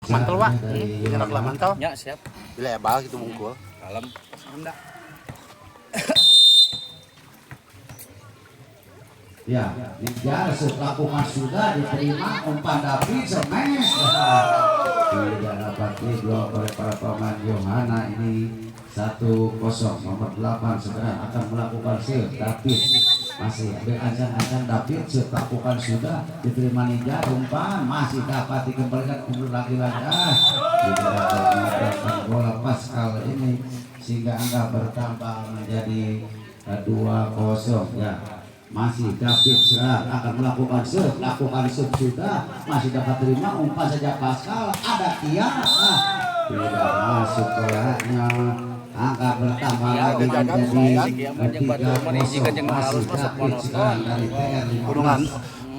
Mantel Pak, jarak lah mantel. Ya siap. Bila ya bal gitu bungkul. Kalem. Hendak. Ya, Ninja lakukan sudah diterima umpan David semes. Tidak dapat diblok oleh para pemain Yohana. Ini 1-0. Nomor 8 segera akan melakukan shoot. David masih ambil ancang-ancang. David shoot lakukan sudah diterima Ninja, umpan masih dapat dikembalikan mundur lagi-lagi. Tidak dapat mendapatkan bola Pascal ini sehingga angka bertambah menjadi 2-0 ya. Masih David Serat akan melakukan shoot, lakukan shoot sudah, masih dapat terima umpan saja Pascal, ada Tiara tidak masuk bolanya, angka bertambah lagi menjadi 3-0. Masih David Serat dari PR15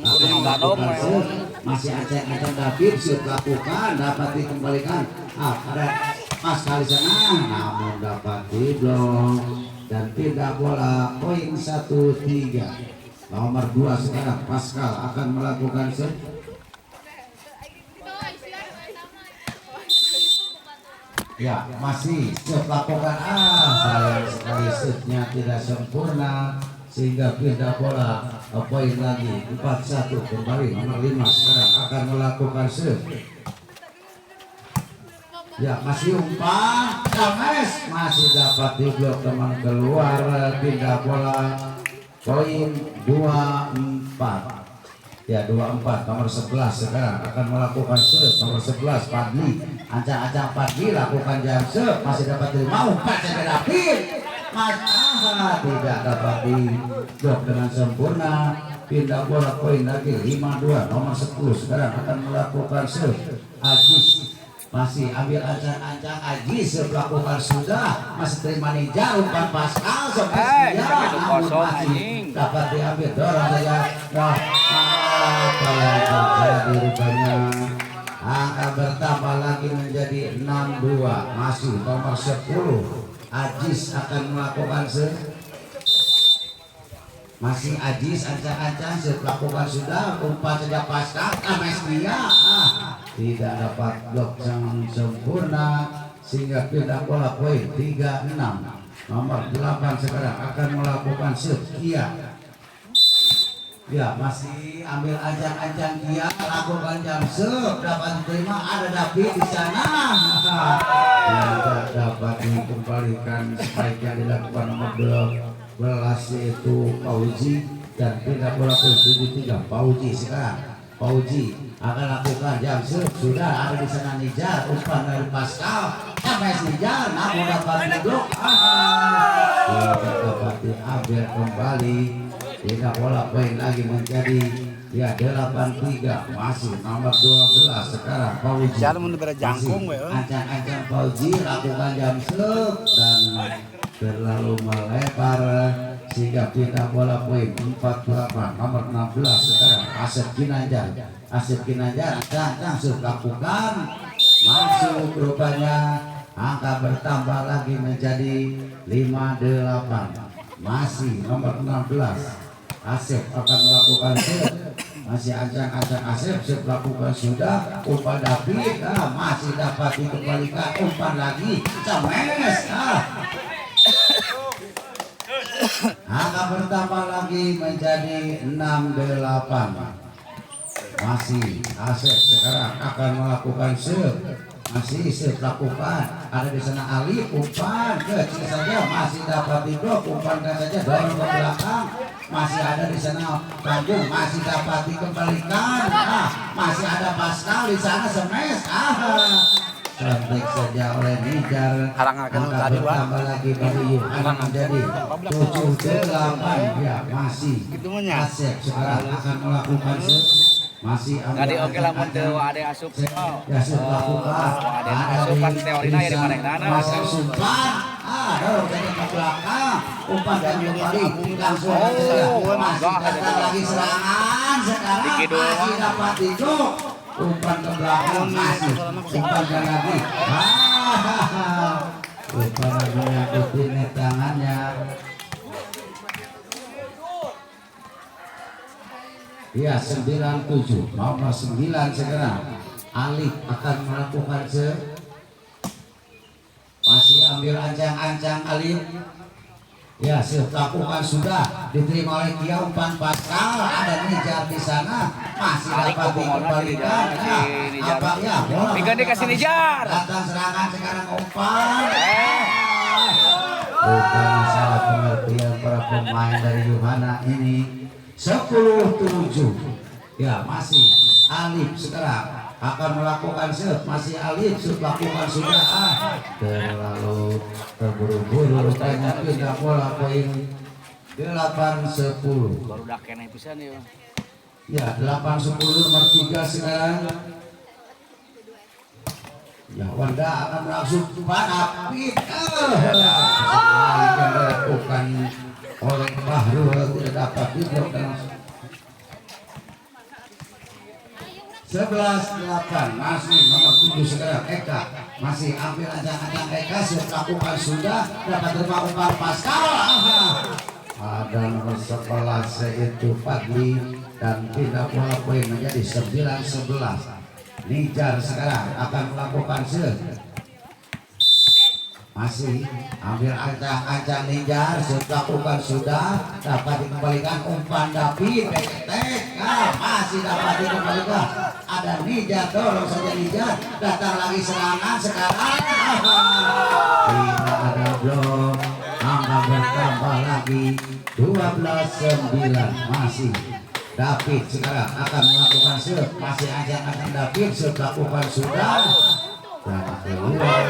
melakukan shoot, masih acak-acak David shoot lakukan, dapat dikembalikan, ada Pascal di sana, namun dapat diblok dan tidak bola. Poin 1-3. Nomor 2 sekarang Pascal akan melakukan shoot. Ya, masih shoot lakukan. Sayang sekali shootnya tidak sempurna sehingga pindah bola. Poin lagi 4-1 kembali. Nomor 5 sekarang akan melakukan shoot. Ya, masih umpan James masih dapat diblok, teman keluar, pindah bola. Poin 2-4 ya, 2-4. Nomor 11 sekarang akan melakukan shoot. Nomor 11 Padli, ancang-ancang Padli lakukan jam shoot, masih dapat terima umpan sampai David tidak dapat diblok dengan sempurna, pindah bola. Poin lagi 5-2. Nomor 10 sekarang akan melakukan shoot. Ajis masih ambil ancang-ancang, Ajis melakukan sudah, masih terima Ninja, umpan Pascal sampai masih dapat diambil, dorong saja. Wah, apa yang terjadi rupanya, angka bertambah lagi menjadi 6-2. Masih nomor 10 Ajis akan melakukan masih Ajis ancang-ancang melakukan sudah, umpan saja Pascal, Ames dia tidak dapat blok yang sempurna sehingga pindah bola. Poin 3-6. Nomor 8 sekarang akan melakukan shoot. Ya, masih ambil ancang-ancang dia, lakukan jam shoot, dapat diterima, ada David di sana. Tidak dapat dikembalikan, sebaiknya dilakukan nomor 12 yaitu Pauji, dan pindah bola ke 73. Pauji sekarang. Pauji akan lakukan jam shoot, sudah ada di sana Nijar, umpan dari Pascal, MS Nijar, namun dapat diblok. Tidak dapat diambil kembali. Tidak bola. Poin lagi menjadi ya 8-3. Masih nomor 12 sekarang Pauji. Ancang-ancang Pauji lakukan jam shoot dan terlalu melebar sehingga pindah bola. Poin 48. Nomor 16 sekarang Asep Ginanjar. Asep Ginanjar langsung lakukan masuk, rupanya angka bertambah lagi menjadi 5-8. Masih nomor 16 Asep akan melakukan shoot, masih ancang-ancang Asep lakukan sudah, umpan David masih dapat dikembalikan, umpan lagi James angka bertambah lagi menjadi 6-8. Masih Asep sekarang akan melakukan shoot, masih shoot lakukan, ada di sana Ali, umpan kecil saja, masih dapat diblok, umpan saja, dorong ke belakang, masih ada di sana Tanjung, masih dapat dikembalikan, masih ada Pascal di sana semes, cantik saja oleh Nijar. Angka bertambah lagi dari Yohana menjadi 7-8. Ya, masih Asep sekarang akan melakukan shoot. Masih tadi oke lah mun teu ade asup. Ya sudah lakukan. Ade asup kan teorina ya di manehna. Masih umpan. Dorong ke belakang. Umpan dan kembali langsung masih datang lagi serangan. Sekarang masih dapat diblok. Umpan ke belakang masih. Umpan dan lagi. Umpan menyangkut tangannya. Ya, 97. Nomor 9 sekarang Alif akan melakukan masih ambil ancang-ancang Alif. Ya, lakukan sudah diterima oleh Kia umpan Pascal, ada Nijar di sana masih dapat dikembalikan. Apa ya? Diganti kasih Nijar. Datang serangan sekarang umpan. Bukan salah pengertian para pemain dari Yuhana ini. 10-7. Ya, masih Alif sekarang akan melakukan shoot, masih Alif shoot lakukan sudah terlalu terburu-buru rupanya pindah bola poin 8-10 Baru udah kena pisan ya. Ya 8-10 nomor 3 sekarang. Ya Wanda akan langsung panapit yang dilakukan oleh Bahrul tidak dapat diblok dan 11-8 masih nomor 7 sekarang Eka masih ambil ancang-ancang Eka lakukan sudah dapat terima umpan Pascal. Ada nomor 11 yaitu Fadli dan pindah bola poin menjadi 9-11. Nijar sekarang akan melakukan shoot. Masih ambil ancang-ancang Nijar lakukan sudah dapat dikembalikan umpan David tek masih dapat dikembalikan. Ada Nijar dorong saja Nijar datang lagi serangan sekarang tidak ada blok. Angka bertambah lagi 12-9 masih David sekarang akan melakukan shoot. Masih ancang-ancang David shoot lakukan sudah dan keluar.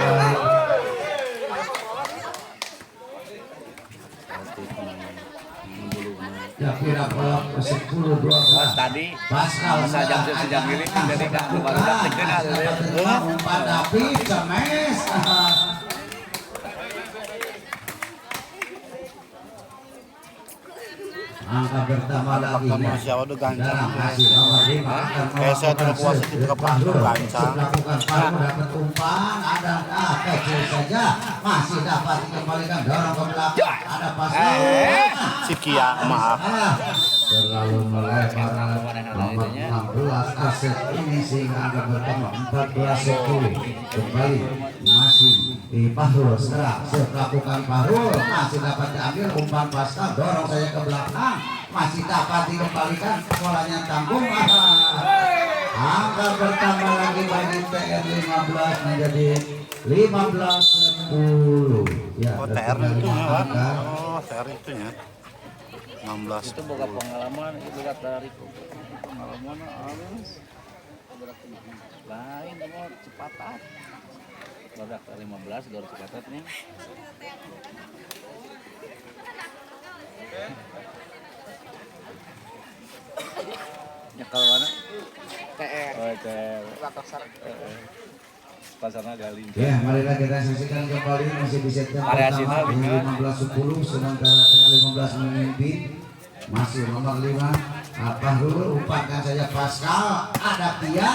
Ya kira bola 10-12 Tadi Pascal jam sejam ini jadi kan baru dapat kenal umpan David kemes. Angka bertambah lagi siapa tuh gancang masih nomor 5 akan saya tuh puasa itu ke Pahrul gancang melakukan Pahrul dapat umpan ada kecil saja masih dapat dikembalikan dorong ke belakang ada Pascal si Kia maaf terlalu melebar nomor 16 Aset ini sehingga angka bertambah 14-10 kembali masih di Pahrul sekarang lakukan Pahrul masih dapat diambil umpan Pascal dorong saya ke belakang masih dapat dikembalikan bolanya tanggung angka bertambah lagi bagi TR 15 menjadi 15-10 ya TR itu ya TR itu ya 16 itu boga pengalaman itu tarik pengalaman halus lain nomor cepatan baru 15 baru cepatan nih ya kalau mana TR pasarnya gali ya mari kita saksikan kembali masih di set yang pertama 15-10 sementara 15 memimpin masih nomor 5 Pahrul umpankan saja Pascal ada Kia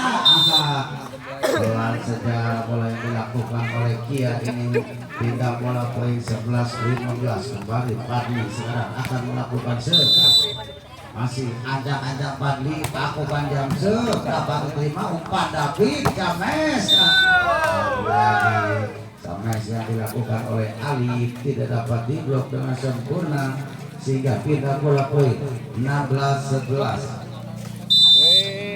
pelan saja bola yang dilakukan oleh Kia ini pindah bola poin 11-15 kembali Fadli sekarang akan melakukan shoot masih ancang-ancang Fadli lakukan jam shoot dapat diterima umpan David James James yang dilakukan oleh Ali tidak dapat diblok dengan sempurna sehingga pindah bola poin 16-11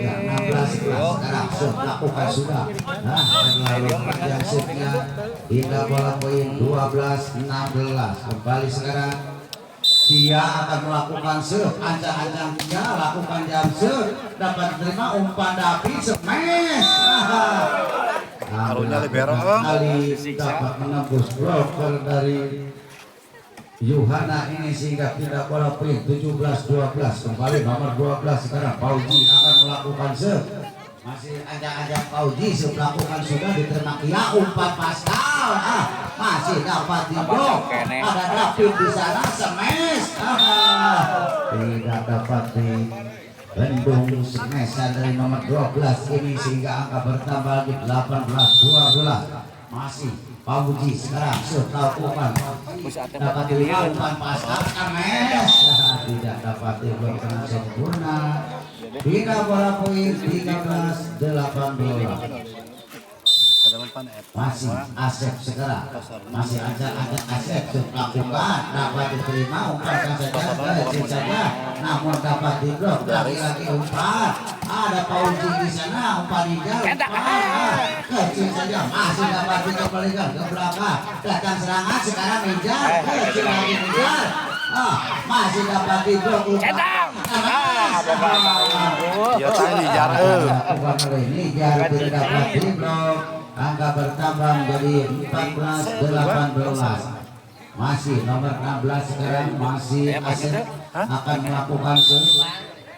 ya 16-11 sekarang shoot lakukan sudah terlalu panjang shootnya pindah bola poin 12-16 kembali sekarang Dia akan melakukan shoot ancang-ancang Kia lakukan jam shoot dapat menerima umpan David smash Harunya libero kali dapat menembus blocker dari Yuhana ini sehingga tidak bola poin 17-12 kembali nomor 12 sekarang Pauji akan melakukan shoot masih ancang-ancang Pauji melakukan sudah diterima Kia umpan Pascal masih dapat diblok ada David di sana smash tidak dapat di bendung smash dari nomor 12 ini sehingga angka bertambah lagi 18-12 masih Pauji sekarang setelah umpan dapat dilihat umpan Pascal smash tidak dapat diblok dengan sempurna Pindah bola poin 13-18. Ada depan Masih Asep sekarang, masih ancang-ancang Asep lakukan, dapat diterima, umpankan saja, kecil saja, namun dapat diblok, lagi-lagi umpan, ada Paulji di sana, umpan hijau, kecil saja, masih dapat dikembalikan ke belakang, datang serangan, sekarang Nijar, kecil lagi Nijar, masih dapat diblok, umpan, ya saya Nijar Nijar tidak dapat diblok. Angka bertambah menjadi 14-18. Masih nomor 16 sekarang masih Asep akan melakukan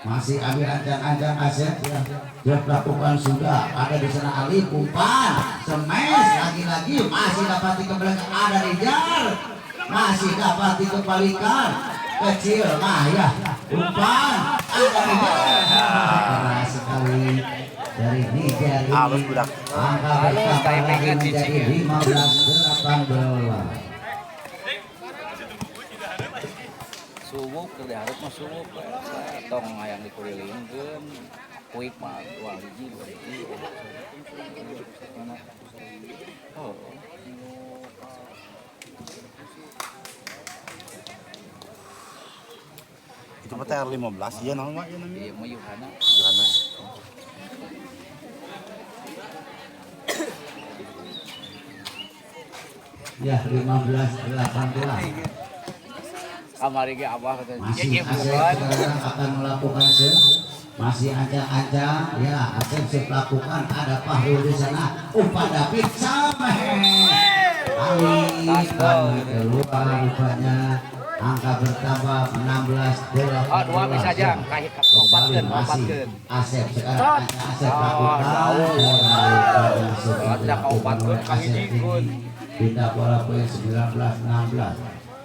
masih ambil ancang-ancang Asep ya. Dia melakukan sudah ada di sana Ali umpan semes lagi-lagi masih dapat dikembalikan ada Nijar masih dapat dikembalikan kecil ya umpan ada Nijar keras sekali dari Nijar ini angka bertambah lagi menjadi 15-18. Sumuk keur diharap mah sumuk tong hayang dikurilingkeun kuik mah 2 hiji. Oh. itu mah R15 ya nama ya namanya. Iya mah Yohana. Yohana. Ya 15-18. Kamari ge abah kata Masih Asep sekarang akan melakukan masih ancang-ancang ya Asep lakukan ada Fahrul di sana umpan David sampai Ali keluar rupanya angka bertambah 16-18. Oh, 2 bisa aja Kembali masih Asep sekarang Asep lakukan tidak kaumpatkeun Kang Ijikun. Pindah bola poin 19-16.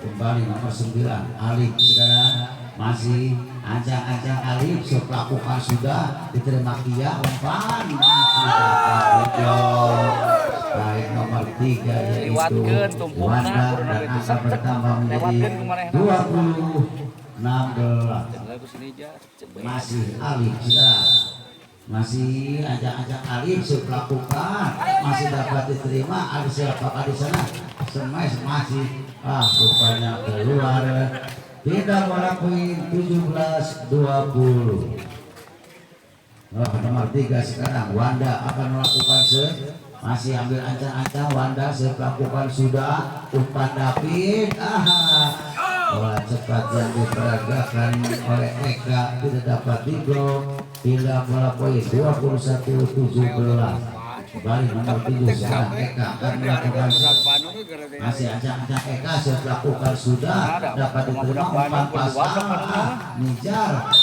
Kembali nomor 9 Alif sekarang masih ancang-ancang Alif lakukan sudah diterima Kia umpan masih dapat baik nomor 3 yaitu Wanda dan angka bertambah menjadi 20-16. Masih Alif sekarang masih ancang-ancang Alif lakukan masih dapat diterima ada siapakah di sana semes masih rupanya keluar tidak bola poin 17-20. Nomor 3 sekarang Wanda akan melakukan masih ambil ancang-ancang Wanda melakukan sudah umpan David bola cepat yang diperagakan oleh Eka tidak dapat diblok. Tidak bola poin 21-17. Kembali nomor 7 sekarang Eka akan melakukan masih ancang-ancang Eka melakukan sudah dapat diterima umpan pasang Nijar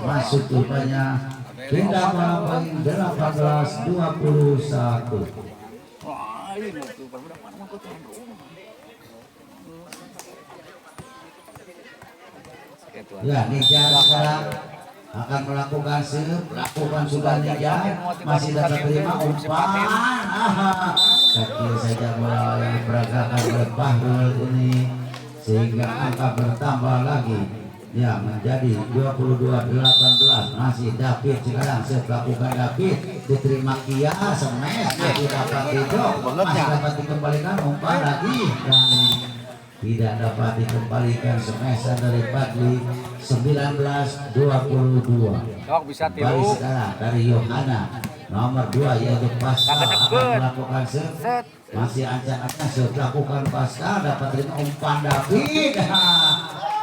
masuk rupanya tidak bola poin 18-21. Ya Nijar sekarang akan melakukan lakukan sudah Nijar masih dapat terima umpan kecil saja bola yang diperagakan oleh Fahrul ini sehingga angka bertambah lagi ya menjadi 22-18. Masih David sekarang melakukan David diterima Kia semes masih dapat didok masih dapat dikembalikan umpan lagi dan tidak dapat dikembalikan semesan dari Padli 19-22. Bisa tiru sekarang dari Yohana nomor 2 yaitu Pascal akan melakukan masih ancang-ancang lakukan Pascal dapat terima umpan David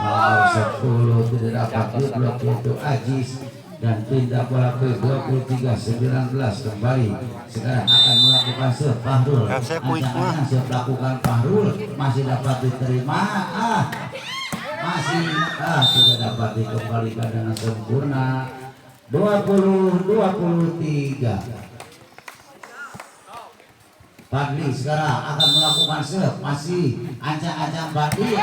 nomor 10 tidak dapat diblok yaitu Ajis dan pindah bola ke 23-19. Kembali sekarang akan melakukan Fahrul ancang-ancang lakukan Fahrul masih dapat diterima masih tidak dapat dikembalikan dengan sempurna 20-23. Padli sekarang akan melakukan masih ancang-ancang Padli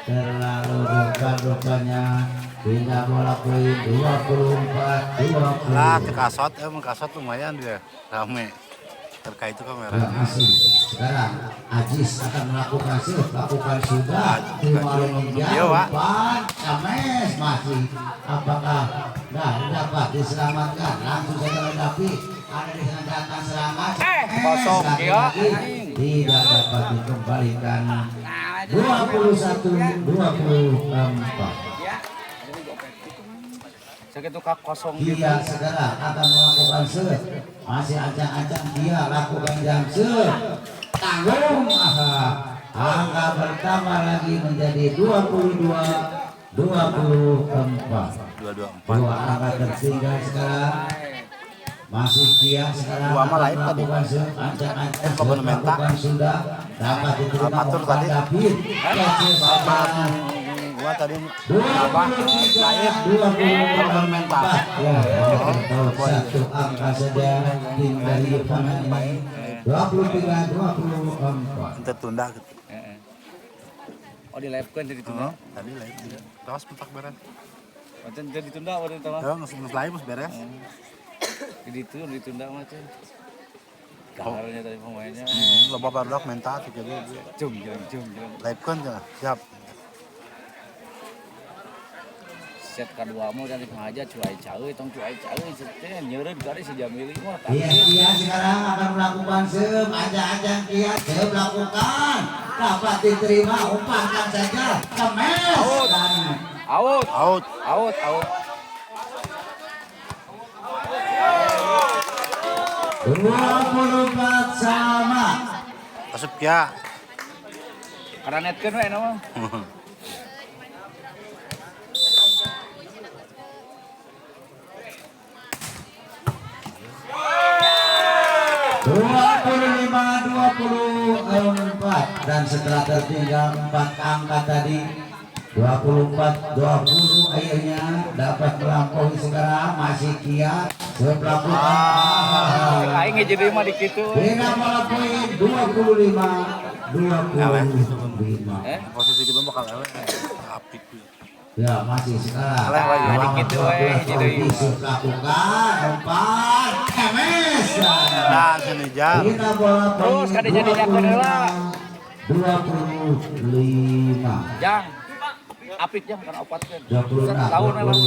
terlalu depan-depannya pindah bola poin 24-20. Lah kasot emang kasot lumayan dia rame terkait itu kamera. Ya, masih. Sekarang Ajis akan lakukan sudah. Terima Iya, Pak. umpan, Kames masih. Apakah dapat diselamatkan? Langsung saja oleh David. Ada di sana datang serangan. kosong dia. Tidak dapat dikembalikan. 21-24. Segitu kak kosong Dia segera akan melakukan set. Masih ancang-ancang dia lakukan jam set. Tanggung. Angka bertambah lagi menjadi 22-24. 224. Dua angka tertinggal sekarang. Masih dia sekarang Dua mah akan lain tadi. melakukan set. Ancang-ancang Kapan menta? melakukan sudah. Dapat diterima Apatur umpan tadi? David. Kecil saja. Gua tadi 23-24 mental. ya, satu angka saja tim dari Yovana ini 23-24. Tertunda gitu. Oh dilapkan jadi tunda. Tadi lain juga. Terus mentak beres. Macam jadi ditunda waktu itu mah. Ya nges lain bos beres. Jadi itu ditunda macam. Kalarnya tadi pemainnya. Loba barudak mental tuh jadi. Jum. Live kan ya. Siap. Set kedua mau dari pengaja cuai cawe setnya nyeret kali si Jamili mah. Dia sekarang akan melakukan ancang-ancang dia lakukan dapat diterima umpankan saja Kemes dan Out. 24 sama. Asup ya. Karena netkeun we nama. 25-24 dan setelah tertinggal 4 angka tadi 24-20 akhirnya dapat melampaui sekarang masih Kia sepelaku Aing jadi mah dikitu. beda bola poin 25-25 Posisi kita bakal lewe. Apik. ya masih sekarang Dikit we, jadi lakukan umpan Kemes Nah, sini jam. kita bola Terus kada jadi nyakeun heula. 25 Jang. Apik jang kana opatkeun. 26 Lawan lawan.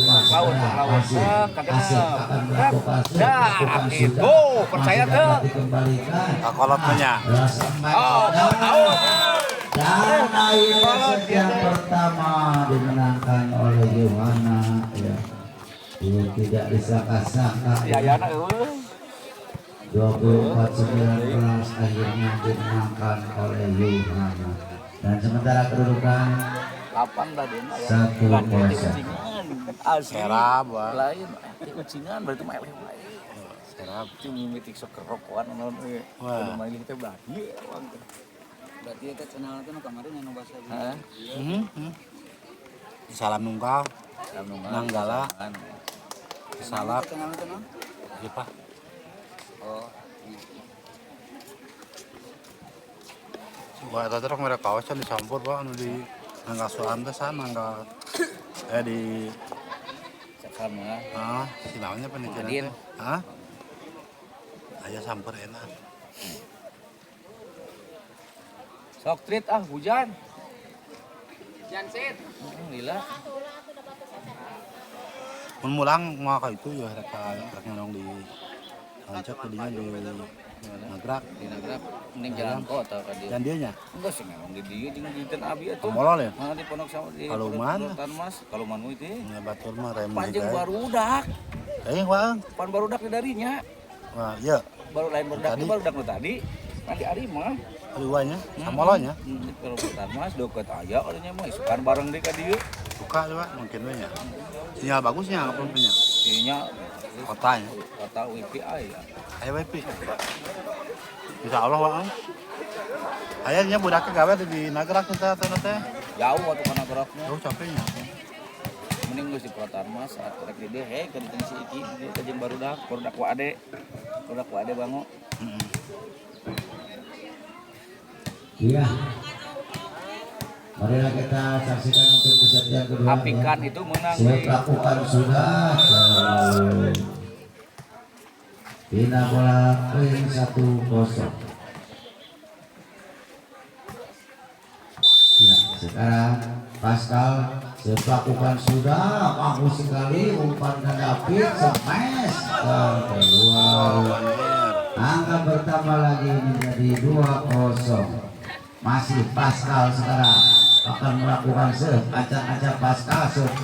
Kadang. Dah, itu percaya tuh. Kolotnya. Out. Dan akhirnya set yang pertama dimenangkan oleh Yohana ya. Ini tidak disangka-sangka Ya na eueuh. 24-19 akhirnya dimenangkan oleh Yohana. Dan sementara kedudukan 8 tadi mah ya. 1-0. Serap, Bang. Lain ucingan berarti mah eleh wae. Serap. Itu mimitik sok kerokokan naon we. Wah. Main kita berarti. Berarti itu channel itu kemarin yang bahasa Heeh. Salam nungkal. Nanggala. Salap. channel itu no? Iya, Pak. Oh, Gua eta terus mereka kaos can dicampur, Pak, anu di nangga soan teh sana nangga di Sama. si namanya penelitian Adin. teh. Aya samper enak. Sok treat hujan. Jansit. Lila. Mun mulang mah ka itu ya rek nyolong di Lancet tadinya di Nagrak. Di Nagrab mending jalan kota ka dia. Dan dianya Enggak sih memang di dia jeung dinten abi atuh. molol ya. Di Pondok Sama di Kaluman. Mas, Kaluman mu itu. Ya batur mah rem Panjang barudak. Wang. Pan barudak di darinya. Wah, iya. Baru lain barudak Tadi. barudak nu tadi. Nanti ari mah. Keluarnya samolonya. Kalau pertama mas deket aya orangnya mah isukan bareng di ka dieu. Buka coba mungkin we nya. Sinyal bagusnya apa punya? Inya Kotanya. kota wifi aya. Aya wifi. Insya Allah Wang. Ayahnya budaknya gawe di Nagrak kita teh. Jauh atuh kana geraknya. Jauh capeknya. Mending geus di Pratarmas saat rek di dieu he ka dieu si Iki dieu ka jeung barudak wa ade. Barudak wa ade bango. Iya. Marilah kita saksikan untuk set yang kedua. Apikan itu menang. Siap lakukan sudah. Pindah bola poin 1-0. Ya, sekarang Pascal melakukan sudah bagus sekali umpan dan David smash dan keluar. Angka bertambah lagi menjadi 2-0. Masih Pascal sekarang akan melakukan serve. Acak-acak Pascal serve.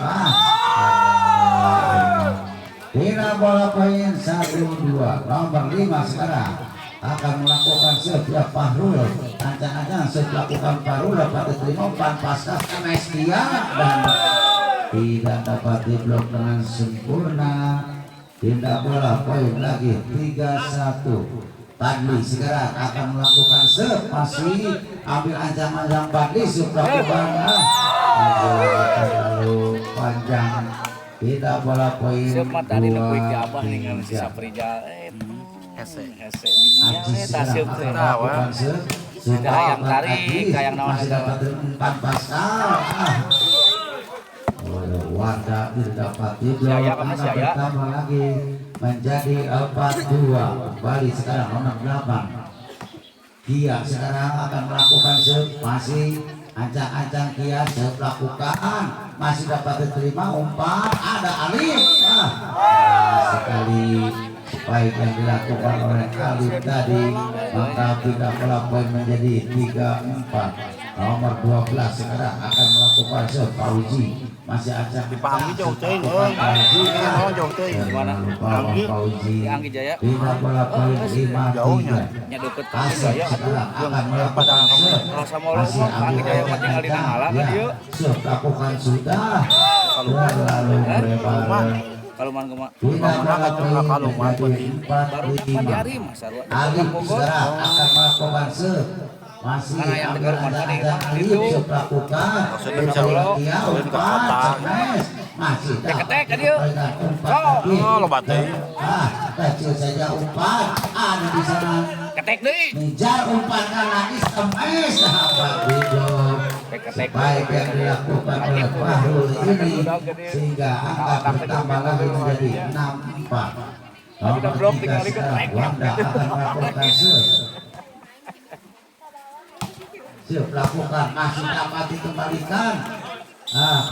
Bila bola poin 1-2. Nomor 5 sekarang akan melakukan serve ya Fahrul. Ancang-ancang serve lakukan Fahrul dapat diterima umpan Pascal smash dia dan tidak dapat diblok dengan sempurna. Tindak bola poin lagi 3-1. Badli sekarang akan melakukan serve, masih ambil ancang-ancang Badli serve lakukan terlalu panjang. Tidak bola poin 2-3. Hese di dia tasir teh melakukan serve. Sudah yang tarik kayak naon masih dapat umpan Pascal. Warga dapat diblok, angka bertambah lagi menjadi 4-2. Kembali sekarang nomor 8. Kia sekarang akan melakukan serve, masih ancang-ancang Kia serve lakukan, masih dapat diterima umpan, ada Alif. Sekali baik yang dilakukan oleh Alif tadi, maka tidak bola poin menjadi 3-4. Nomor 12 sekarang akan melakukan serve Fauzi, masih acak Dipahami jauh teh, jauh teh. Gimana? Fauzi Anggi Jaya tidak bola poin 5-3. nya deket ka Asep Jaya sekarang akan melakukan serve, kalau sama orang masih Anggi Jaya mah tinggal di Nangala kan dia serve lakukan sudah terlalu lebar. kalau man kema Tidak bola poin menjadi 4-5. Alif sekarang akan melakukan serve, masih ambil ada Alif serve lakukan dia umpan smash, masih ketek kan dia lo bateng. kecil saja umpan ada di sana. ketek deui Ngejar umpankan lagi smash dapat diblok. Baik yang dilakukan oleh Fahrul ini sehingga angka bertambah lagi menjadi 6-4. Nomor 3 sekarang Wanda akan melakukan serve. Serve lakukan, masih dapat dikembalikan.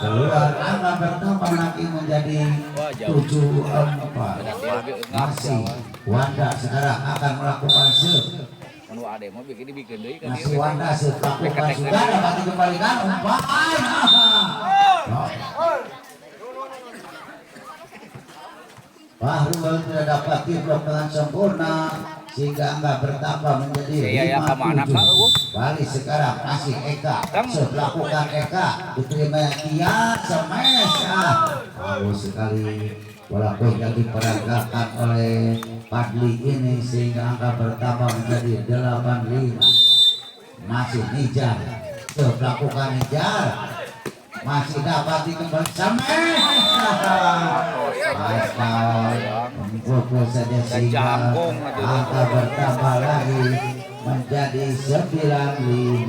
Keluar, angka bertambah lagi menjadi 7-4. Masih Wanda sekarang akan melakukan serve. anu ade mah bikin dibikin deui kan Masih Wanda serve lakukan sudah dapat dikembalikan umpan. Fahrul tidak dapat diblok dengan sempurna sehingga angka bertambah menjadi 5-7. Balik sekarang masih Eka serve lakukan Eka diterima Kia smash. Bagus sekali bola poin yang diperagakan oleh Padli ini sehingga angka bertambah menjadi 8-5. Masih Nijar serve lakukan Nijar, masih dapat dikembalikan smash. Pascal memukul saja sehingga angka bertambah lagi menjadi 9-5.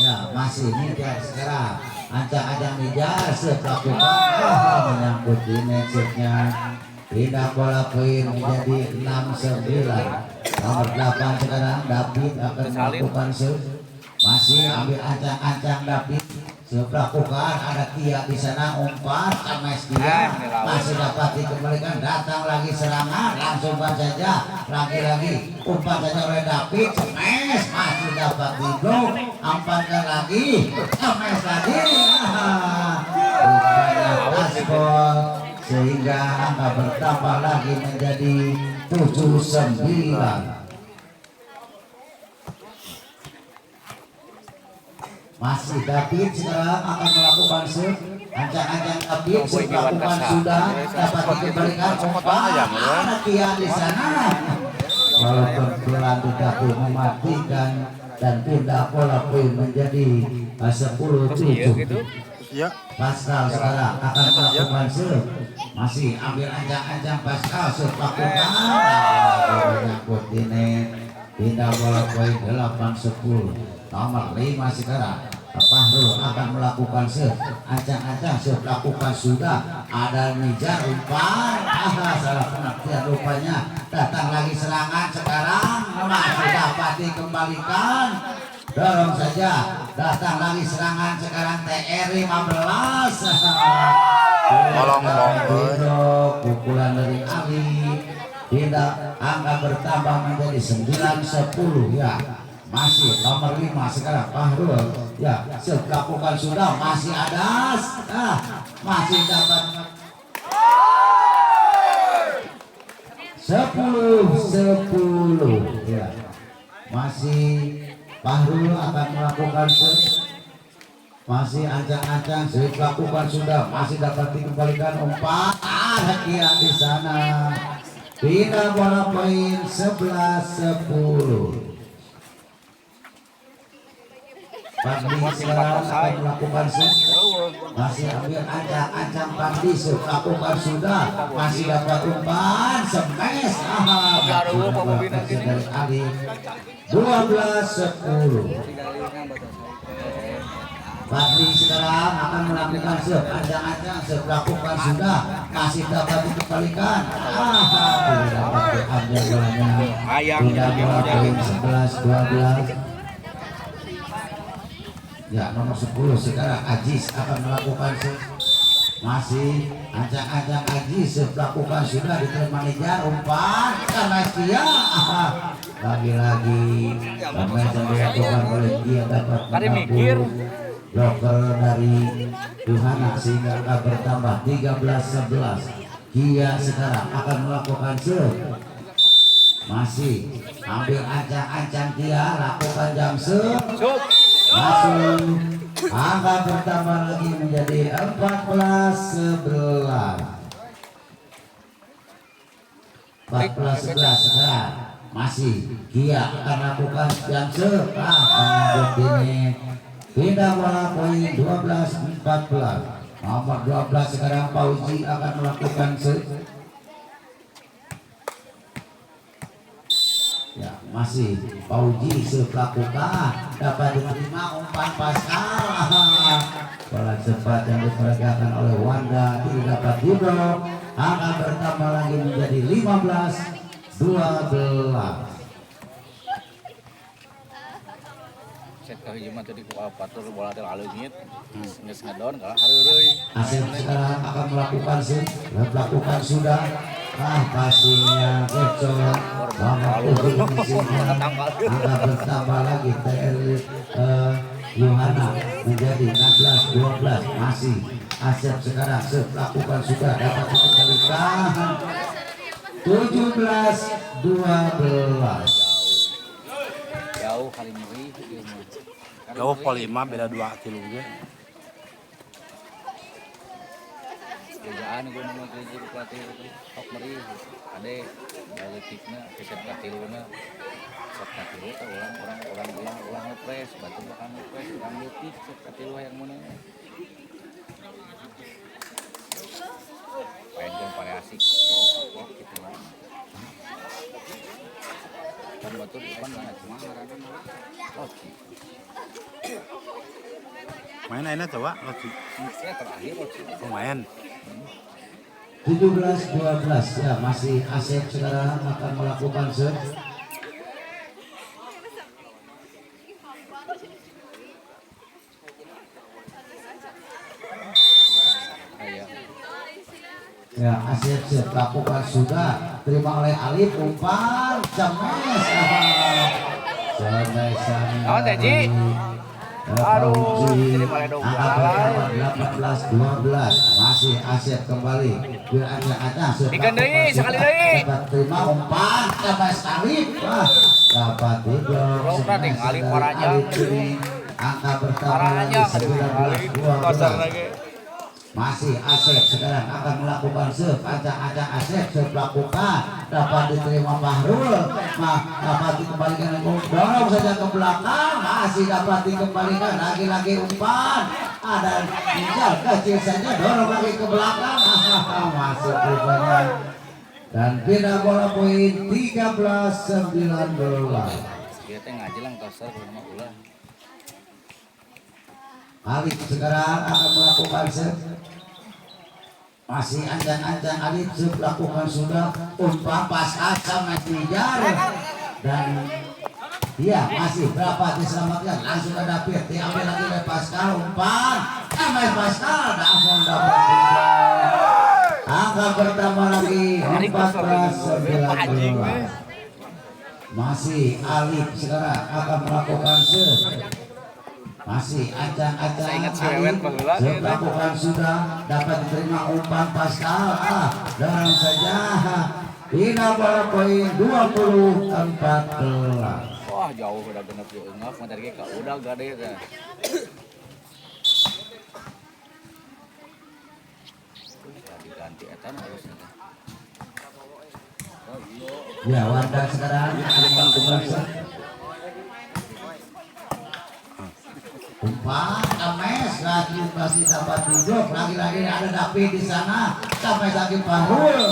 Ya, masih Nijar sekarang ancang-ancang Nijar serve lakukan menyangkut di netnya. Pindah bola poin menjadi 6-9. Nomor 8 sekarang David akan melakukan serve, masih ambil ancang-ancang David serve lakukan, ada Kia di sana umpan smash dia, masih dapat dikembalikan, datang lagi serangan langsung saja lagi-lagi umpan saja oleh David smash, masih dapat diblok, umpankan lagi smash lagi. Gaspol sehingga angka bertambah lagi menjadi 7-9. Masih David sekarang akan melakukan serve, ancang-ancang David serve lakukan sudah dapat dikembalikan umpan, ada Kia di sana. Walaupun pelan tetapi mematikan dan pindah bola poin menjadi 10-7. Ya. Pascal sekarang akan melakukan serve, masih ambil ancang-ancang Pascal serve lakukan menyangkut di net. Pindah bola poin 8-10. Nomor 5 sekarang Fahrul akan melakukan serve, ancang-ancang serve lakukan sudah, ada Nijar umpan, salah pengertian rupanya, datang lagi serangan sekarang, masih dapat dikembalikan, dorong saja, datang lagi serangan sekarang TR 15, Tolong pukulan dari Ali, tidak angka bertambah menjadi 9-10 ya. Masih nomor 5 sekarang Fahrul ya, lakukan sudah, masih ada, masih dapat 10-10 ya, masih Fahrul akan melakukan masih ancang-ancang lakukan sudah, masih dapat dikembalikan umpan, hadiah di sana, tidak bola poin 11-10. Pandi sekarang akan melakukan masih ambil ancang-ancang Pandi lakukan sudah, masih dapat umpan smash, dari Ali 12-10. Pandi sekarang akan melakukan ancang-ancang lakukan sudah, masih dapat dikembalikan, tidak dapat diambil bolanya, tidak bola poin 11-12. Ya, nomor 10 sekarang Ajis akan melakukan masih ancang-ancang Ajis melakukan sudah, diterima Nijar umpan karena dia lagi-lagi pemain yang dilakukan oleh dia dapat menabur bloker dari Yuhana sehingga akan bertambah 13-11. Dia sekarang akan melakukan masih ambil ancang-ancang dia lakukan jam masuk, angka bertambah lagi menjadi 14-11. 14-11 sekarang masih Kia akan lakukan jam menyambut ini, tidak bola poin 12-14. Nomor 12 sekarang Fauzi akan melakukan ya, masih Fauji melakukan, dapat diterima umpan Pascal, bola cepat yang diperagakan oleh Wanda tidak dapat diblok, akan bertambah lagi menjadi 15-12. Set kali cuma tadi ku patur bola teh aleungit geus ngadon kalah hareureui. Asep sekarang akan melakukan sudah, passingnya kecil, angka bertambah lagi TR Yohana menjadi 16-12. Masih Asep sekarang melakukan sudah, dapat dikembalikan 17-12. Jauh kali meri Jauh pol 5 beda 2 kilo ge. Kerjaan gue mau kerja di pelatih itu tok meri ade baletikna keset katiluna set katilu teh ulang ngepres batu bakal ngepres ulang letik set katilu yang mana pengen paling asik gitu lah kan batu depan banget cuma Roci Main aina coba Roci. saya terakhir Roci Lumayan. 17-12 ya, masih Asep sekarang akan melakukan ya, Asep lakukan sudah, terima oleh Alif umpan cemes, aduh jadi pada dong 18-12 masih Asep kembali digandai sekali deui terima umpan cemes Alif, dapat diblok tinggal Alif parahnya angka bertambah lagi 19-12. Masih Asep sekarang akan melakukan acak-acak Asep melakukan, dapat diterima Fahrul, dapat dikembalikan dorong saja ke belakang, masih dapat dikembalikan lagi-lagi umpan, ada Ginjal kecil saja dorong lagi ke belakang, masuk rupanya dan pindah bola poin 13-19. dia teh ngajelang kasar ke rumah ulah Alif sekarang akan melakukan set. Masih anjang-anjang Alif lakukan sudah umpan pas sama Tijar dan dia masih berapa diselamatkan langsung ke David diambil lagi oleh Pascal umpan sampai Pascal namun dapat angka pertama lagi 14-19. Masih Alif sekarang akan melakukan set. Masih ancang-ancang Alif melakukan sudah dapat diterima umpan Pascal dorong saja Ina bola poin 20-14. Wah jauh udah genep ya enggak mah tadi ka udah gade teh. Diganti etan harus teh. Ya Wanda sekarang melakukan umpan Ames lagi masih dapat hidup lagi-lagi ada David di sana sampai sakit Fahrul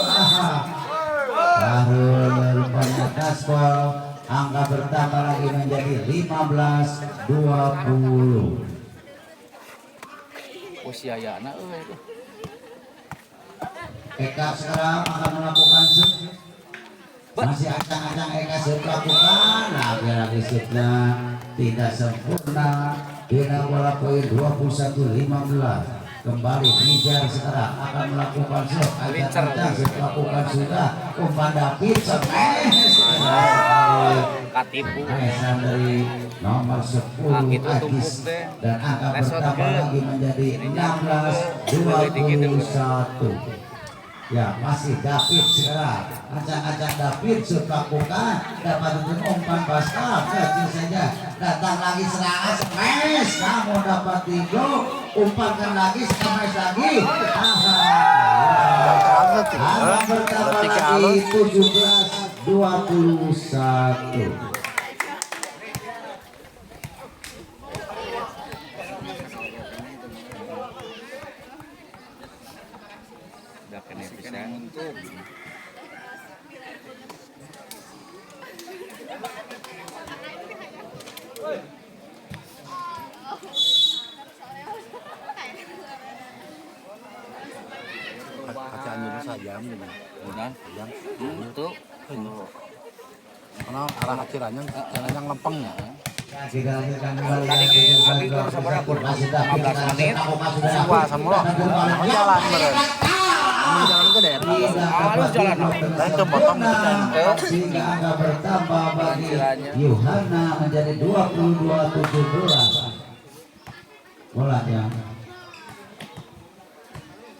rupanya gaspol angka bertambah lagi menjadi 15-20. Usia ya anak Eka sekarang akan melakukan shoot. Masih ancang-ancang Eka shoot lakukan lagi-lagi shootnya tidak sempurna. Bila bola poin 21-15. Kembali Nijar sekarang akan melakukan shoot. Ancang-ancang shoot lakukan sudah. Umpan David katipu dari nomor 10 Agis dan angka bertambah lagi menjadi 16-21. Ya masih David sekarang ancang-ancang David shoot lakukan dapat untuk umpan Pascal kecil saja datang lagi serangan smash kamu dapat tiga umpankan lagi smash lagi angka bertambah lagi 17-21. udah kena bisa untuk Kacaan dulu sajam gitu. benar Jam. untuk Karena arah akhirannya jalan lempeng ya. Wah, sama lo. Jalan beren. Ini jalan gede. halus jalan Nah itu potong itu kan. Sehingga angka bertambah bagi Yohana menjadi 22-17. Bolanya.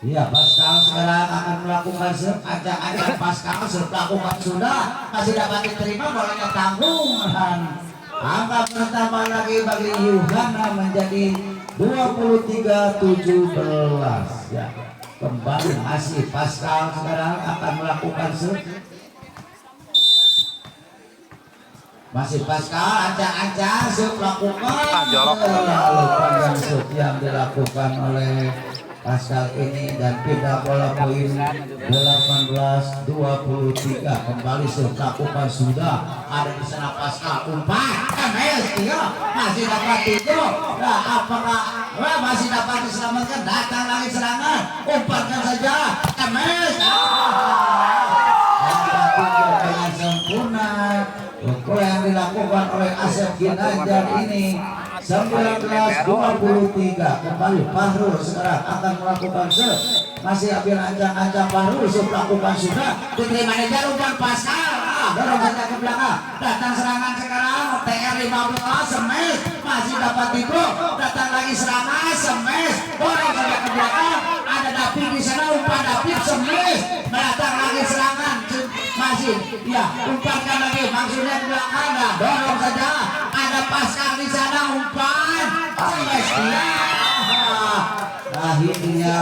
Iya, Pascal sekarang akan melakukan serve. Ajak Pascal serve lakukan sudah. Masih dapat diterima bolanya tanggung. Dan angka pertama lagi bagi Yohana menjadi 23-17. Ya, kembali masih Pascal sekarang akan melakukan serve. Masih Pascal ancang-ancang serve lakukan. Jorok. Lalu panjang serve yang dilakukan oleh Pascal ini dan pindah bola poin 18-23 kembali lakukan sudah ada di sana Pascal umpan masih dapat tiga apakah masih dapat diselamatkan datang lagi serangan umpankan saja Emes dengan sempurna pukul yang dilakukan oleh Asep Ginanjar ini 19-23 kembali Fahrul sekarang akan melakukan serve masih ambil ancang-ancang Fahrul melakukan sudah diterima Nijar umpan Pascal dorong saja ke belakang datang serangan sekarang TR15 Semes masih dapat tiga datang lagi serangan Semes dorong saja ke belakang ada David di sana umpan David Semes datang lagi serangan masih ya umpankan lagi maksudnya ke belakang dorong saja ada Pascal di sana umpan akhirnya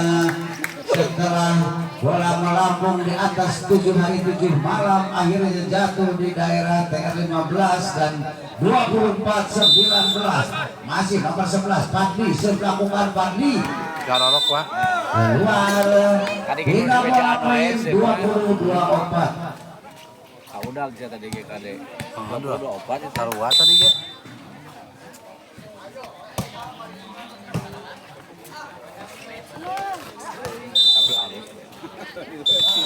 setelah bola melambung di atas 7 hari 7 malam akhirnya jatuh di daerah TR15 dan 24-19 masih nomor 11 Fadli melakukan Fadli Garorok wah. keluar hingga bola poin 22-4. udah bisa tadi GKD. Aduh. Udah obat itu. Taruh tadi ge. Tapi halus.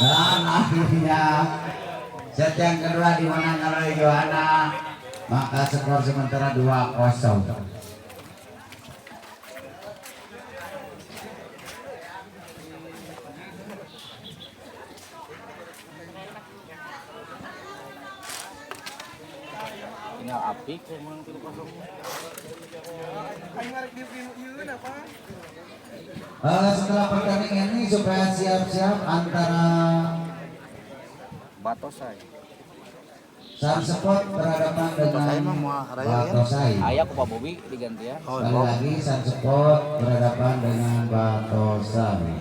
Dan akhirnya set yang kedua dimenangkan oleh Yohana, maka skor sementara 2-0. Tinggal api memang 3-0. Setelah pertandingan ini supaya siap-siap antara Batosai. Sunspot berhadapan Batosai dengan mah mau raya ya? Batosai. Ayah ku Pak Bobi diganti ya. Oh, Sekali lagi Sunspot berhadapan dengan Batosai.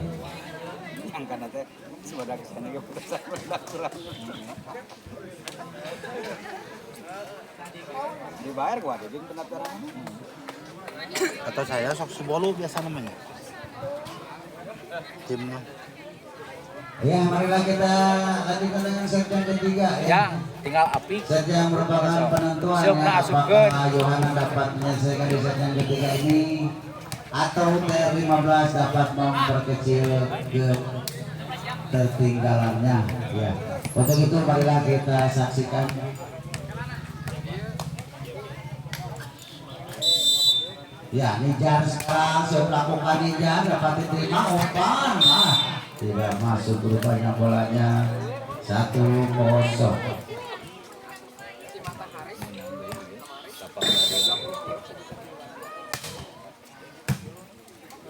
Yang karena teh sebadak kesana ge Batosai badak kurang. Dibayar gua ada jeung pendaftaran. Atau saya sok Subolu biasa namanya. Timnya. Ya, marilah kita lanjutkan dengan set yang ketiga ya. Ya, tinggal api. Set yang merupakan penentuan Siap, ya, nah, asupkeun. apakah Yohana dapat menyelesaikan di set yang ketiga ini atau TR15 dapat memperkecil ketertinggalannya ya. Untuk itu marilah kita saksikan. Ya, Nijar sekarang saya melakukan Nijar dapat diterima umpan. Tidak masuk rupanya bolanya 1-0.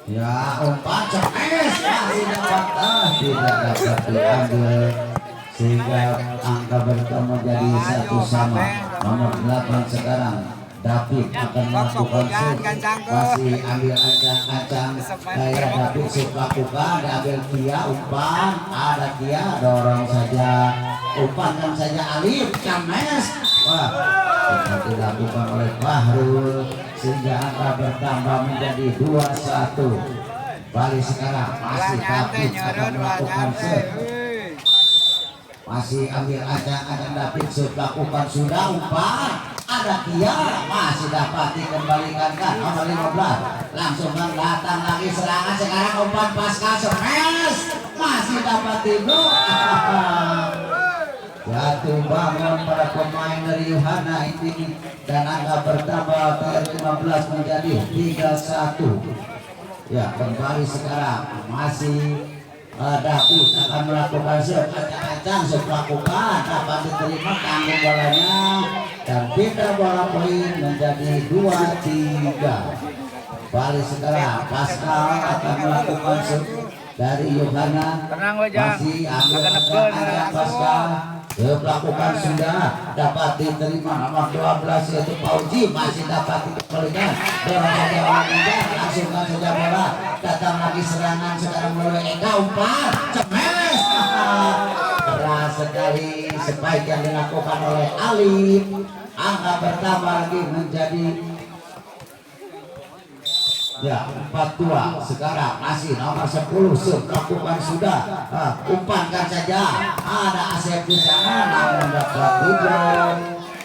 Ya, umpan cemes tidak dapat diambil sehingga angka bertemu jadi 1-1. Nomor 8 sekarang David akan melakukan shoot, masih ambil ancang-ancang kayak David shoot lakukan, diambil Kia umpan, ada Kia dorong saja, umpankan saja Alif Cames, wah seperti dilakukan oleh Fahrul sehingga angka bertambah menjadi 2-1. Balik sekarang masih David akan melakukan shoot, masih ambil ancang-ancang David shoot lakukan sudah umpan. Ada Kia masih dapat dikembalikan kan nomor 15 langsung datang lagi serangan sekarang umpan pasca Semes masih dapat tidur. Jatuh bangun para pemain dari Yohana ini dan angka bertambah TR15 menjadi 3-1 ya. Kembali sekarang masih David akan melakukan acang-acang melakukan dapat diterima tanggung bolanya dan kita bola poin menjadi 2-3. Balik sekarang Pascal akan melakukan shoot dari Yohana, masih ambil ancang Pascal melakukan sudah dapat diterima nomor 12 yaitu Pauji masih dapat dikembalikan dorong saja oleh langsungkan saja bola datang lagi serangan sekarang mulai Eka umpan cemes keras sekali spike yang dilakukan oleh Alif. Angka bertambah lagi menjadi ya 4-2. Sekarang masih nomor 10 lakukan sudah umpankan saja ada Asep di sana namun dapat hijau.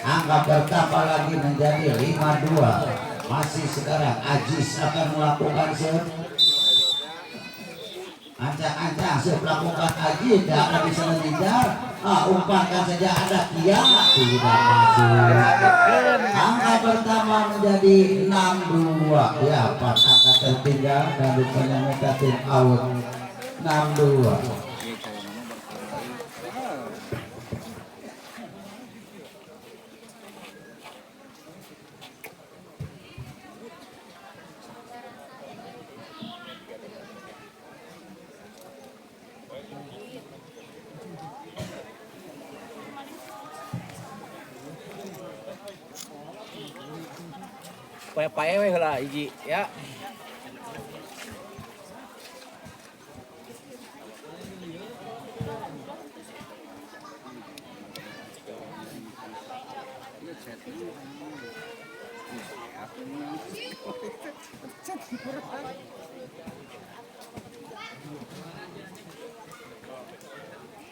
Angka bertambah lagi menjadi 5-2. Masih sekarang Ajis akan melakukan shoot ancang-ancang melakukan Ajis tidak bisa mengejar. Umpankan saja ada Kia tidak masuk. Angka pertama menjadi 6-2 ya. 4 angka tertinggal dan rupanya mereka tim out 6-2. Pae-pae we heula hiji ya.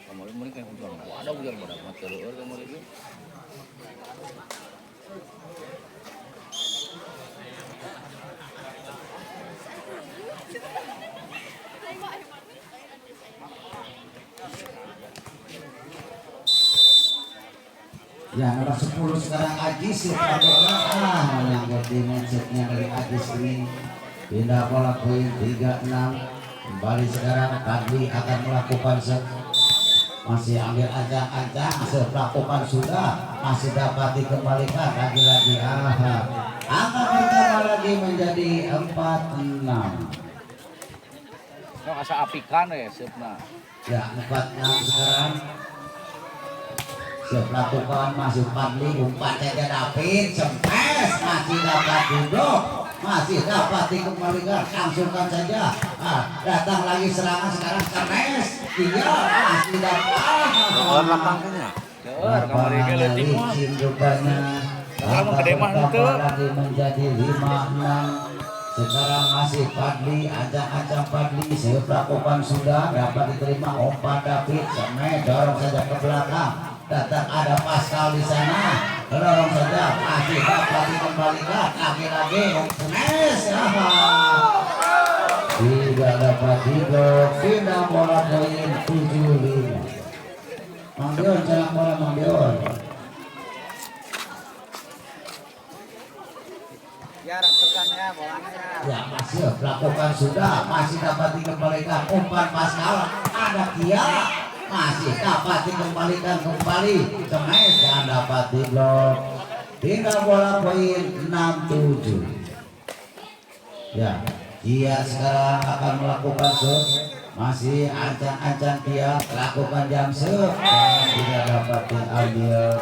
Kemarin mereka yang hujan, ada hujan pada mati luar kemarin itu. Ya nomor 10 sekarang Ajis menyangkut di mindsetnya dari Ajis ini. Pindah bola poin 36. Kembali sekarang Fadli akan melakukan set. Masih ambil ancang-ancang, melakukan sudah, masih dapat dikembalikan lagi-lagi. Angka pertama lagi menjadi 46. Nggak asa apikan ya seupna. Ya 46 sekarang. Melakukan masih Fadli, umpan saja David, sempes masih dapat duduk, masih dapat dikembalikan, langsungkan saja. Datang lagi serangan sekarang Kernes, dia masih dapat. Lapangnya. Kamari ge leutik mah. Rupanya Kalau gede mah henteu. lagi menjadi 56. Sekarang masih Fadli, ancang-ancang Fadli, melakukan sudah dapat diterima umpan David, semai dorong saja ke belakang. Datang ada Pascal di sana, dorong saja masih dapat dikembalikan lagi-lagi Nes. Tidak dapat diblok, pindah bola poin 75. Mang Dion, jangan bola Mang Dion. Ya rapetan ya bolanya. Ya masih melakukan sudah, masih dapat dikembalikan umpan Pascal, ada Kia. Masih dapat dikembalikan kembali Semai dan dapat diblok. Pindah bola poin 67. Ya, dia sekarang akan melakukan shoot. Masih ancang-ancang dia lakukan jam shoot dan tidak dapat diambil.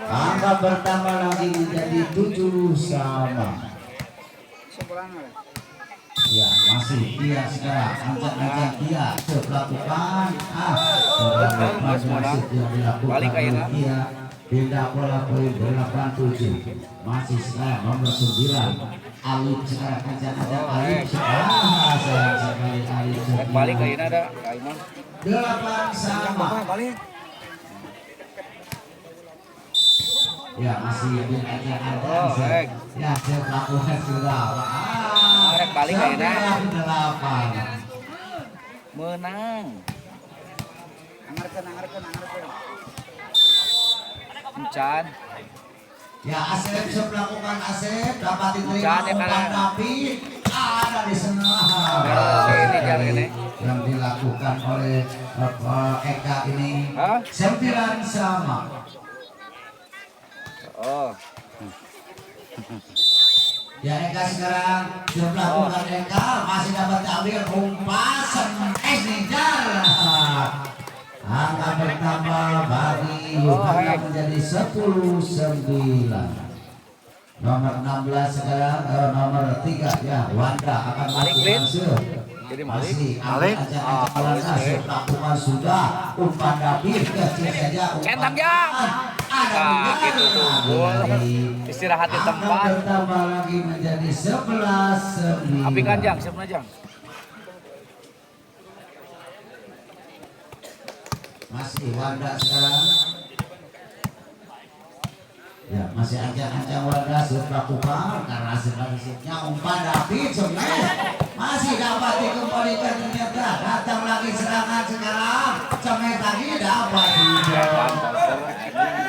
Angka pertama lagi menjadi 7 sama. Sebulan lah. Ya masih dia sekarang ancang-ancang dia melakukan masih yang dilakukan dia pindah bola poin 87. Masih sekarang nomor 9 Alif sekarang ancang-ancang Alif sekarang sayang sekali Alif Balik ke ini ada Kaiman. 8 sama. Balik. Ya masih yang ancang-ancang ya saya melakukan sudah. Rek balik ke ini. 8 Menang. Angarkan. Encan. Ya Asep bisa melakukan Asep dapat diterima Jangan, ya, umpan karena- David ada di sana. Ini jam ini. Yang dilakukan oleh Eka ini Hah? 9 sama. Oh. Ya Eka sekarang sudah melakukan Eka masih dapat diambil umpan ngejar. Angka bertambah bagi Yohana menjadi 10-9. Nomor 16 sekarang nomor 3 ya Wanda akan melakukan shoot. Jadi Masih Malik. lakukan sudah umpan David kecil saja umpan. Centang jang. Nah, gitu tuh. Istirahat di tempat. Bertambah lagi menjadi 11-9. Api kanjang, siapa jang? Masih Wanda sekarang. Ya masih ancang-ancang Wanda sudah lakukan karena sebenarnya umpan David sebenarnya masih dapat dikembalikan ternyata datang lagi serangan sekarang sampai tadi dapat dijawab.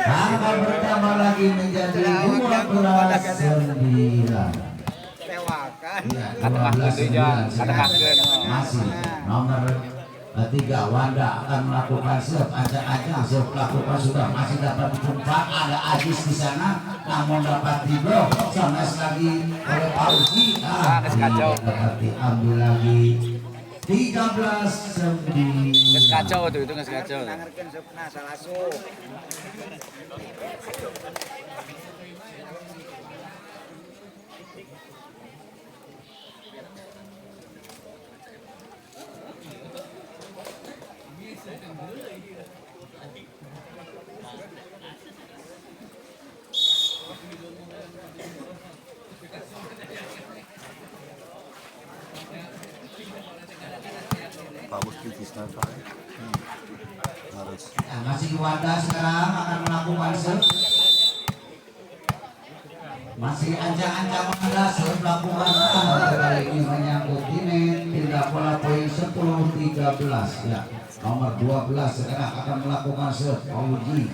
Angka bertambah lagi menjadi 12-9. Tewakan. Ya, Katakan Jang, katakan. masih nomor 3 Wanda akan melakukan serve ancang-ancang serve lakukan sudah masih dapat ditumpak ada Ajis di sana namun dapat diblok sama lagi oleh Fauzi kacau. dapat diambil lagi 13-9. Kacau tuh itu kacau. Angarkan sepna salah asuh. Bagus kritisnya harus. Nah, masih Wanda sekarang akan melakukan serve. Masih ancang-ancang Wanda serve melakukan kali ini menyangkut ini pindah bola poin 10-13 ya. Nomor 12 sekarang akan melakukan serve Fauzi.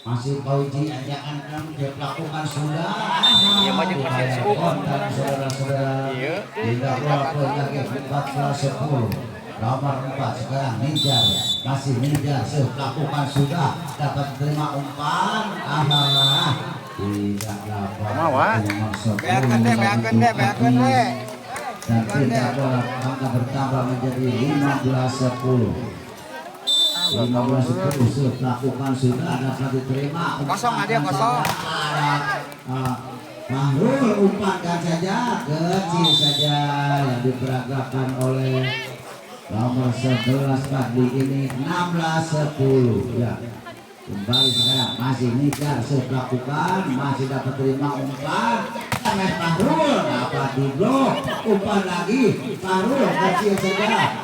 masih pauji ajakan dia lakukan sudah. Iya, mah jeung masih suku. Kontak saudara-saudara. Iya. Tidak walaupun lagi 14-10. Nomor 4 sekarang Ninja masih Ninja lakukan sudah dapat terima umpan. Tidak dapat. Kemauan. Beakeun deh, beakeun deh, beakeun deh. Dan tidak bola angka bertambah menjadi 15-10. 15-10 lakukan sudah dapat diterima. Kosong ada kosong. Mahrul umpankan saja kecil saja yang diperagakan oleh nomor 11 Fadli ini 16-10 ya. Kembali sekarang masih Nijar lakukan masih dapat terima umpan. Tangan Mahrul dapat diblok umpan lagi Mahrul kecil saja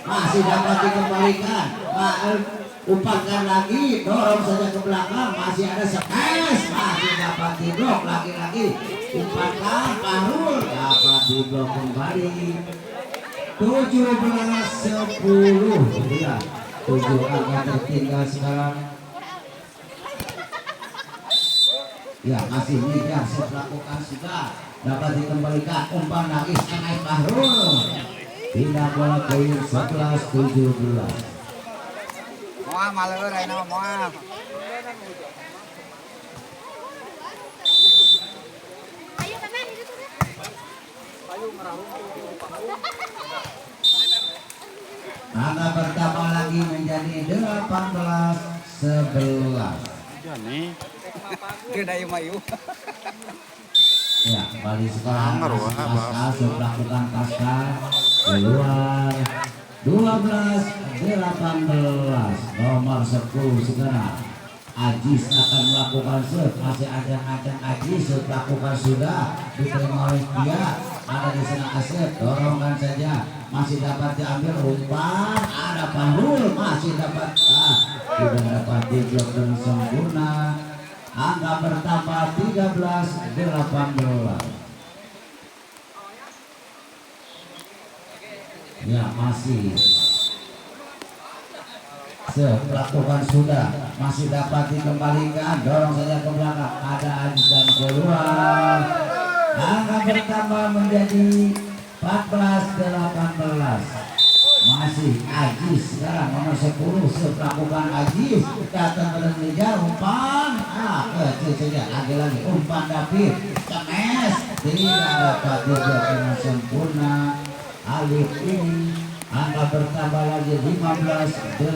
masih dapat dikembalikan. Umpankan lagi dorong saja ke belakang masih ada Sekes masih dapat diblok lagi-lagi umpankan Mahrul dapat diblok kembali. 17-10 ya, 7 angka tertinggal sekarang ya. Masih Nijar melakukan sudah dapat dikembalikan umpan lagi Sekes Mahrul tidak bola poin 11-17. Moal maleur ayeuna moal. Angka bertambah lagi menjadi 18-11. Ya nih. Geuna ieu mah ieu. Ya, kembali sekarang Anggar, wah, Pascal sudah melakukan Pascal keluar 12-18 nomor 10 sekarang Ajis akan melakukan shoot masih ajang-ajang Ajis shoot lakukan sudah diterima oleh dia ada di sana Asep dorongkan saja masih dapat diambil umpan ada Panul masih dapat tidak dapat diblok dengan sempurna. Angka bertambah 13-18. Ya masih lakukan sudah masih dapat dikembalikan dorong saja ke belakang ada Ajis dan keluar. Angka bertambah menjadi 14-18. Masih Ajis sekarang nomor 10 lakukan Ajis datang ke Nijar umpan kecil saja lagi-lagi umpan David Kemes tidak dapat diblok dengan sempurna. Alif ini angka bertambah lagi 15-18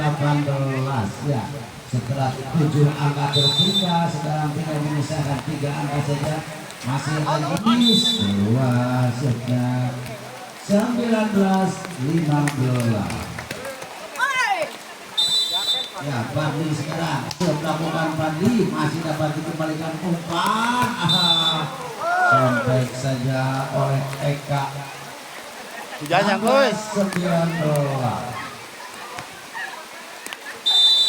ya. Setelah 7 angka tertinggal sekarang tinggal menyisakan 3 angka saja. Masih Ajis keluar sudah 19-15. Ya, Fadli sekarang melakukan Fadli masih dapat dikembalikan umpan. Sampai saja oleh Eka. Hujannya guys. 19.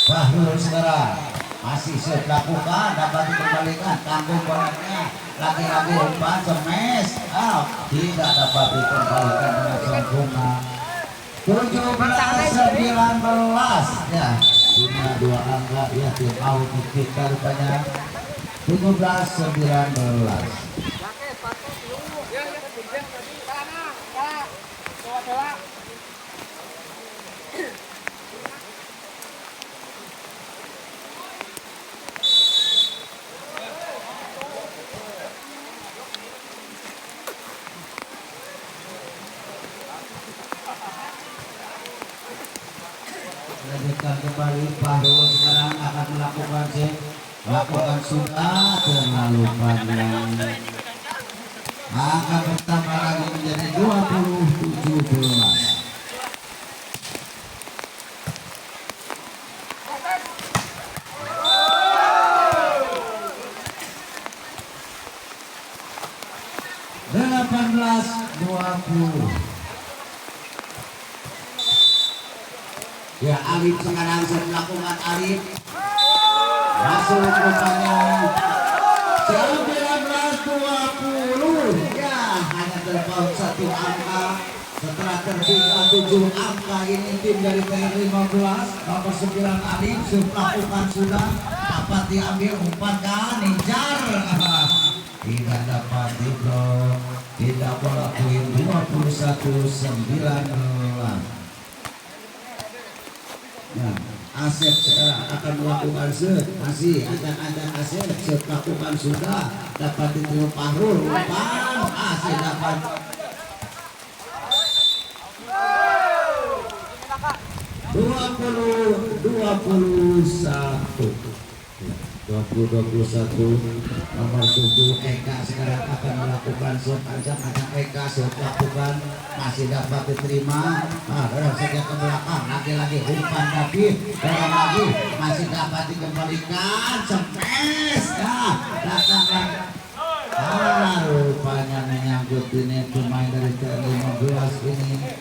Bahrul sekarang masih melakukan dapat dikembalikan tanggung bolanya lagi-lagi umpan Semes tidak dapat dikembalikan dengan sempurna. 17-19 ya punya 2 angka ya tim out kita rupanya 17-19. Lanjutkan kembali Fahrul sekarang akan melakukan sudah terlalu panjang. Akan bertambah lagi menjadi 20-17. Ya Alif sekarang melakukan Alif masuk rupanya 19-20 ya hanya terpaut 1 angka Setelah tertinggal 7 angka ini tim dari TR15 nomor 9 Adib melakukan sudah dapat diambil umpan Ninjar tidak dapat diblok, tidak bola poin 21-19. Nah, Asep sekarang akan melakukan masih ancang-ancang Asep melakukan sudah dapat diterima Fahrul umpan masih dapat 20-21 nomor 7 Eka sekarang akan melakukan shot ancang-ancang Eka shot lakukan masih dapat diterima dorong saja ke belakang lagi-lagi umpan David dorong lagi masih dapat dikembalikan sempes datang rupanya menyangkut ini pemain dari TR15 ini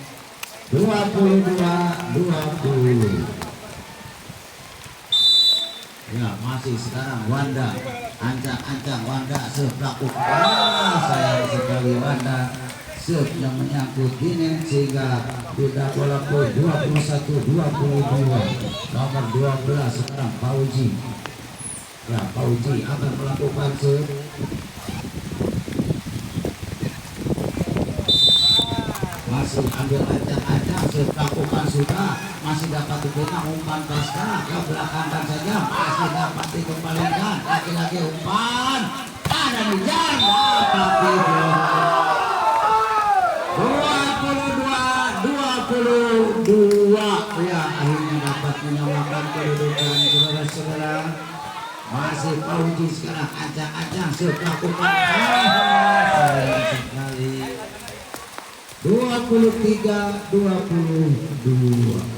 22-20. Ya masih sekarang Wanda ancang-ancang Wanda sepelaku sayang sekali Wanda yang menyangkut ini sehingga tidak bola poin 21-22 nomor 12 sekarang Pauji ya Pauji akan melakukan masih ambil ancang-ancang lakukan sudah masih dapat diberikan umpan pasca ke belakangkan saja masih dapat dikembalikan lagi-lagi umpan ada Nijar dapat diblok 22 ya akhirnya dapat menyamakan kedudukan saudara-saudara masih Pauji sekarang ancang-ancang lakukan sayang sekali 23-22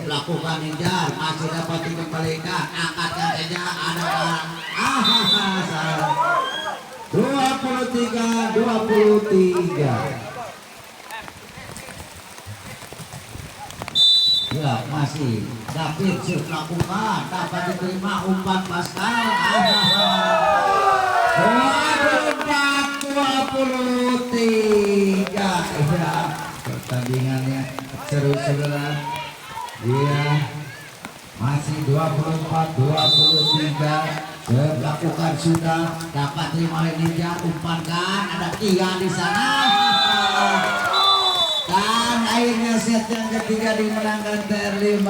lakukan Ninjar masih dapat dikembalikan angkatkan saja ada salah 23-23 ya masih David lakukan dapat diterima umpan Pascal 24-23 ya pertandingannya seru saudara ya masih 24-23 lakukan sudah dapat terima Ninja umpankan ada 3 di sana dan akhirnya set yang ketiga dimenangkan TR15